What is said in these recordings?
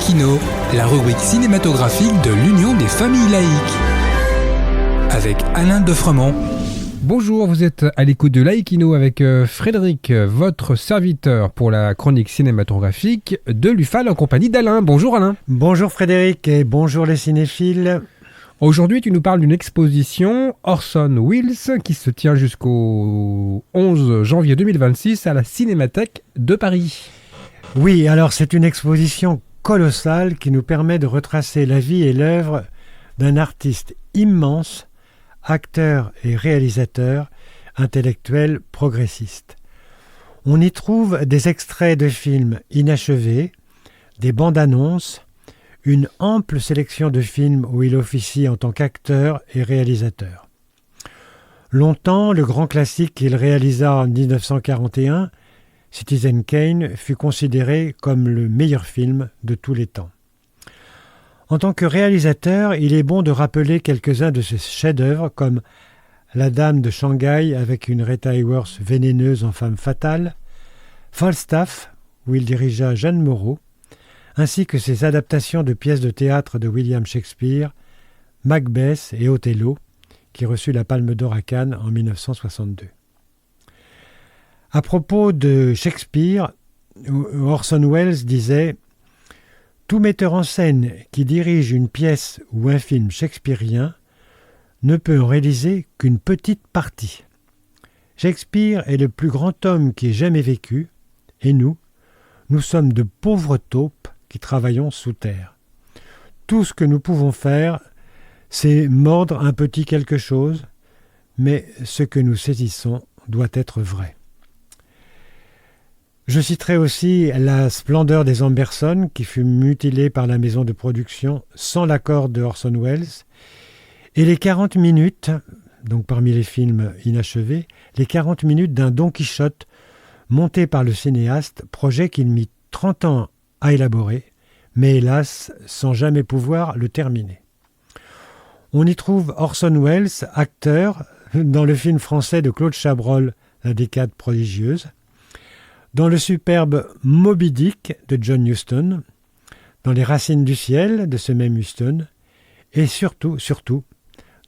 Laïkino, la rubrique cinématographique de l'Union des familles laïques. Avec Alain Defremont. Bonjour, vous êtes à l'écoute de Laïkino avec Frédéric, votre serviteur pour la chronique cinématographique de l'UFAL en compagnie d'Alain. Bonjour Alain. Bonjour Frédéric et bonjour les cinéphiles. Aujourd'hui, tu nous parles d'une exposition Orson Welles qui se tient jusqu'au 11 janvier 2026 à la Cinémathèque de Paris. Oui, alors c'est une exposition colossale qui nous permet de retracer la vie et l'œuvre d'un artiste immense, acteur et réalisateur, intellectuel, progressiste. On y trouve des extraits de films inachevés, des bandes-annonces, une ample sélection de films où il officie en tant qu'acteur et réalisateur. Longtemps, le grand classique qu'il réalisa en 1941, Citizen Kane, fut considéré comme le meilleur film de tous les temps. En tant que réalisateur, il est bon de rappeler quelques-uns de ses chefs-d'œuvre comme La Dame de Shanghai avec une Rita Hayworth vénéneuse en femme fatale, Falstaff, où il dirigea Jeanne Moreau, ainsi que ses adaptations de pièces de théâtre de William Shakespeare, Macbeth et Othello, qui reçut la Palme d'Or à Cannes en 1962. À propos de Shakespeare, Orson Welles disait « Tout metteur en scène qui dirige une pièce ou un film shakespearien ne peut en réaliser qu'une petite partie. Shakespeare est le plus grand homme qui ait jamais vécu, et nous sommes de pauvres taupes qui travaillons sous terre. Tout ce que nous pouvons faire, c'est mordre un petit quelque chose, mais ce que nous saisissons doit être vrai. » Je citerai aussi La splendeur des Amberson, qui fut mutilée par la maison de production sans l'accord de Orson Welles, et les 40 minutes, donc parmi les films inachevés, les 40 minutes d'un Don Quichotte monté par le cinéaste, projet qu'il mit 30 ans à élaborer, mais hélas, sans jamais pouvoir le terminer. On y trouve Orson Welles, acteur, dans le film français de Claude Chabrol, La décade prodigieuse, dans le superbe Moby Dick de John Huston, dans Les Racines du ciel de ce même Huston, et surtout,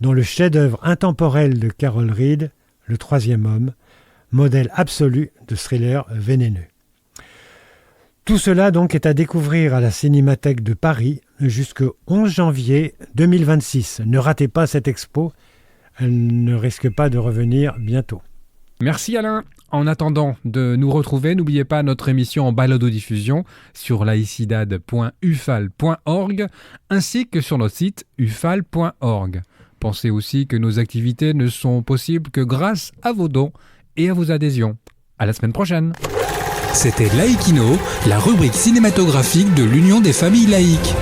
dans le chef-d'œuvre intemporel de Carol Reed, Le Troisième Homme, modèle absolu de thriller vénéneux. Tout cela donc est à découvrir à la Cinémathèque de Paris jusqu'au 11 janvier 2026. Ne ratez pas cette expo, elle ne risque pas de revenir bientôt. Merci Alain. En attendant de nous retrouver, n'oubliez pas notre émission en balado-diffusion sur laicidad.ufal.org ainsi que sur notre site ufal.org. Pensez aussi que nos activités ne sont possibles que grâce à vos dons et à vos adhésions. À la semaine prochaine. C'était Laïkino, la rubrique cinématographique de l'Union des familles laïques.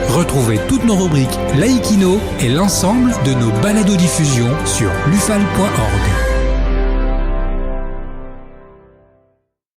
Retrouvez toutes nos rubriques Laïkino et l'ensemble de nos balados-diffusions sur lufal.org.